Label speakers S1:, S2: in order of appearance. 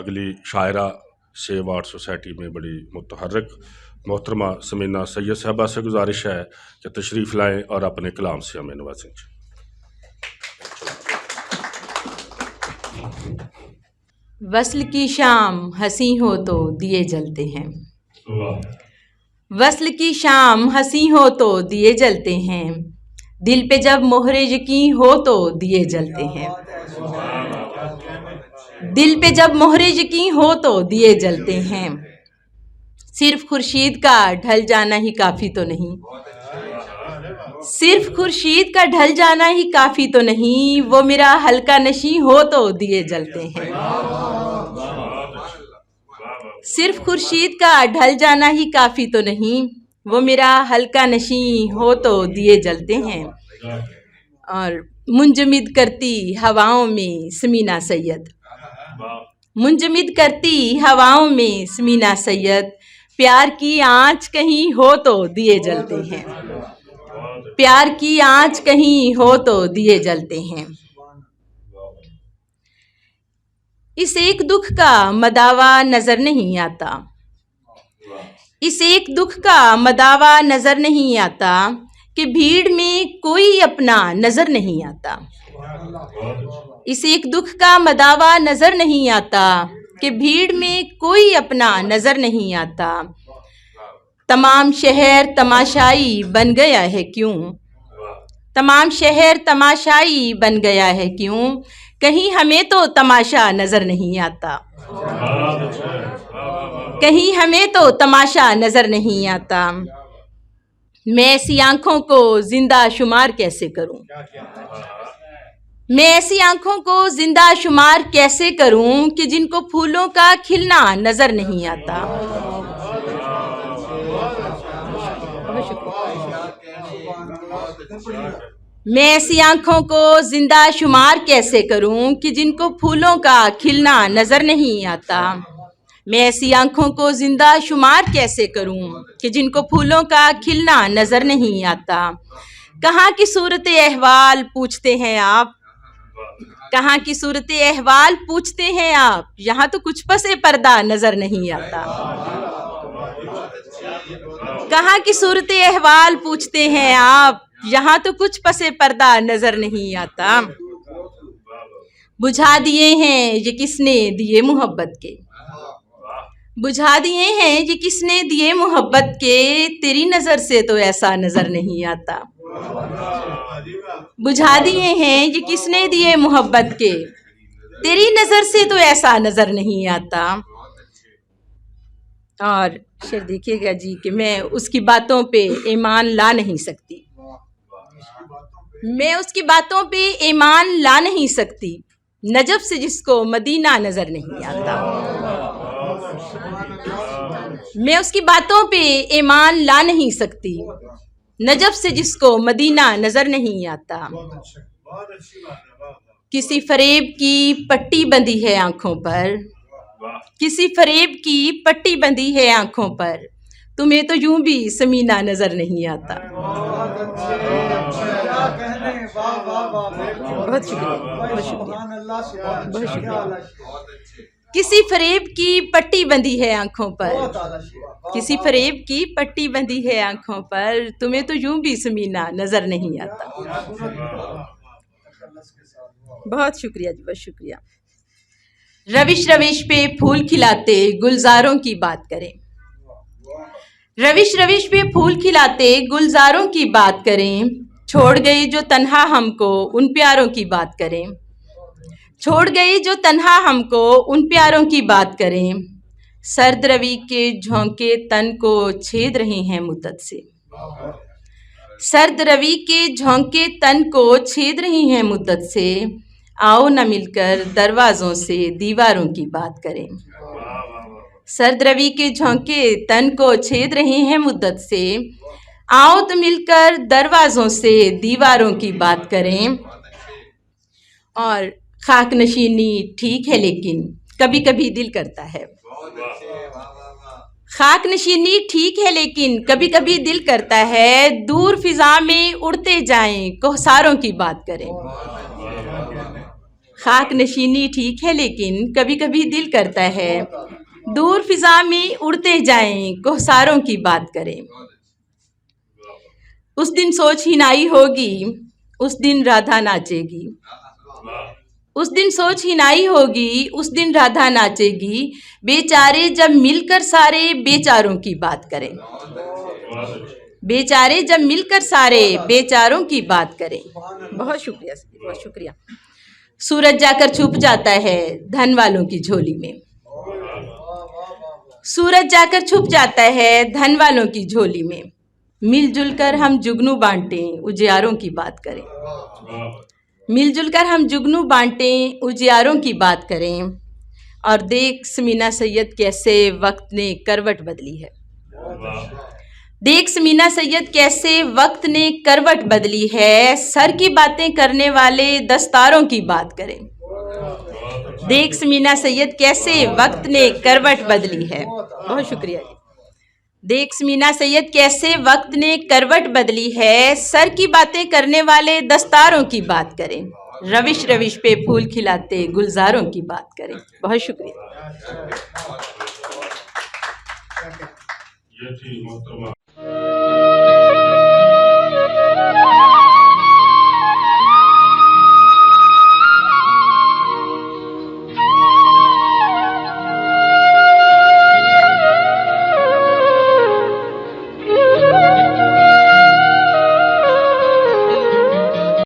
S1: काबिली शायरा save art society में बड़ी मुतहर्रिक मोहतरमा समीना सैयद साहबा से गुजारिश है कि तशरीफ़ लाएँ और अपने कलाम से हमें नवाजें।
S2: वस्ल की शाम हंसी हो तो दिए जलते हैं, वस्ल की शाम हंसी हो तो दिए जलते हैं, दिल पे जब मोहरे यकीन हो तो दिए जलते हैं, दिल पे जब मोहरे यकीन हो तो दिए जलते हैं। सिर्फ खुर्शीद का ढल जाना ही काफ़ी तो नहीं, सिर्फ खुर्शीद का ढल जाना ही काफ़ी तो नहीं, वो मेरा हल्का नशी हो तो दिए जलते हैं। सिर्फ खुर्शीद का ढल जाना ही काफ़ी तो नहीं, वो मेरा हल्का नशी हो तो दिए जलते हैं। और मुंजमिद करती हवाओं में समीना सैयद, मुंजमिद करती हवाओं में समीना सैयद, प्यार की आँच कहीं हो तो दिए जलते हैं, प्यार की आँच कहीं हो तो दिए जलते हैं। इस एक दुख का मदावा नजर नहीं आता, इस एक दुख का मदावा नजर नहीं आता, कि भीड़ में कोई अपना नजर नहीं आता। इस एक दुख का मदावा नजर नहीं आता, कि भीड़ में कोई अपना नजर नहीं आता। तमाम शहर तमाशाई बन गया है क्यों, तमाम शहर तमाशाई बन गया है क्यों, कहीं हमें तो तमाशा नजर नहीं आता, कहीं हमें तो तमाशा नजर नहीं आता। मैं ऐसी आंखों को जिंदा शुमार कैसे करूं, मैं ऐसी आंखों को जिंदा शुमार कैसे करूं, कि जिनको फूलों का खिलना नजर नहीं आता। मैं ऐसी आंखों को जिंदा शुमार कैसे करूं, कि जिनको फूलों का खिलना नजर नहीं आता। मैं ऐसी आंखों को जिंदा शुमार कैसे करूं, कि जिनको फूलों का खिलना नजर नहीं आता। कहाँ की सूरत अहवाल पूछते हैं आप, कहाँ की सूरत अहवाल पूछते हैं आप, यहाँ तो कुछ पसे पर्दा नजर नहीं आता। कहाँ की सूरत अहवाल पूछते हैं आप, यहाँ तो कुछ पसे पर्दा नजर नहीं आता। बुझा दिए हैं ये किसने दिए मोहब्बत के, बुझा दिए हैं ये किसने दिए मोहब्बत के, तेरी नजर से तो ऐसा नजर नहीं आता। बुझा दिए हैं ये किसने दिए मोहब्बत के, तेरी नजर से तो ऐसा नजर नहीं आता। और शेर देखिएगा जी कि मैं उसकी बातों पे ईमान ला नहीं सकती, मैं उसकी बातों पे ईमान ला नहीं सकती, नजब से जिसको मदीना नजर नहीं आता। मैं उसकी बातों पे ईमान ला नहीं सकती, नजब से जिसको मदीना नजर नहीं आता। किसी फरेब की पट्टी बंधी है आंखों पर, किसी फरेब की पट्टी बंधी है आंखों पर, तुम्हें तो यूं भी समीना नजर नहीं आता। बहुत शुक्रिया, बहुत शुक्रिया, बहुत शुक्रिया। किसी फरेब की पट्टी बंधी है आंखों पर, किसी फरेब की पट्टी बंधी है आंखों पर, तुम्हें तो यूं भी समीना नजर नहीं आता। बहुत शुक्रिया जी, बहुत शुक्रिया। रविश रविश पे फूल खिलाते गुलजारों की बात करें, रविश रविश पे फूल खिलाते गुलजारों की बात करें, छोड़ गए जो तन्हा हमको उन प्यारों की बात करें, छोड़ गए जो तन्हा हमको उन प्यारों की बात करें। सर्द रवि के झोंके तन को छेद रहे हैं मुद्दत से, सर्द रवि के झोंके तन को छेद रहे हैं मुद्दत से, आओ न मिलकर दरवाज़ों से दीवारों की बात करें। सर्द रवि के झोंके तन को छेद रहे हैं मुद्दत से, आओ तो मिलकर दरवाज़ों से दीवारों की बात करें। और खाक नशीनी ठीक है लेकिन कभी कभी दिल करता है, खाक नशीनी ठीक है लेकिन कभी कभी दिल करता है, दूर फिजा में उड़ते जाएं कोहसारों की बात करें। खाक नशीनी ठीक है लेकिन कभी कभी दिल करता है दूर फिजा में उड़ते जाएं, कोहसारों की बात करें। उस दिन सोच हिनाई होगी, उस दिन राधा नाचेगी। उस दिन सोच हिनाई होगी, उस दिन राधा नाचेगी। बेचारे जब मिलकर सारे बेचारों की बात करें। बेचारे जब मिलकर सारे बेचारों की बात करें। बहुत शुक्रिया सर, बहुत शुक्रिया। सूरज जाकर छुप जाता है धन वालों की झोली में। सूरज जाकर छुप जाता है धन वालों की झोली में। मिलजुल कर हम जुगनू बांटें, उजियारों की बात करें। मिलजुल कर हम जुगनू बांटें, उजियारों की बात करें। और देख समीना सैयद कैसे वक्त ने करवट बदली है। देख समीना सैयद कैसे वक्त ने करवट बदली है। सर की बातें करने वाले दस्तारों की बात करें। देख समीना सैयद कैसे वक्त ने करवट बदली है। बहुत शुक्रिया जी। देख समीना सैयद कैसे वक्त ने करवट बदली है। सर की बातें करने वाले दस्तारों की बात करें। रविश रविश पे फूल खिलाते गुलजारों की बात करें। बहुत शुक्रिया।
S1: ये थी मोहतरमा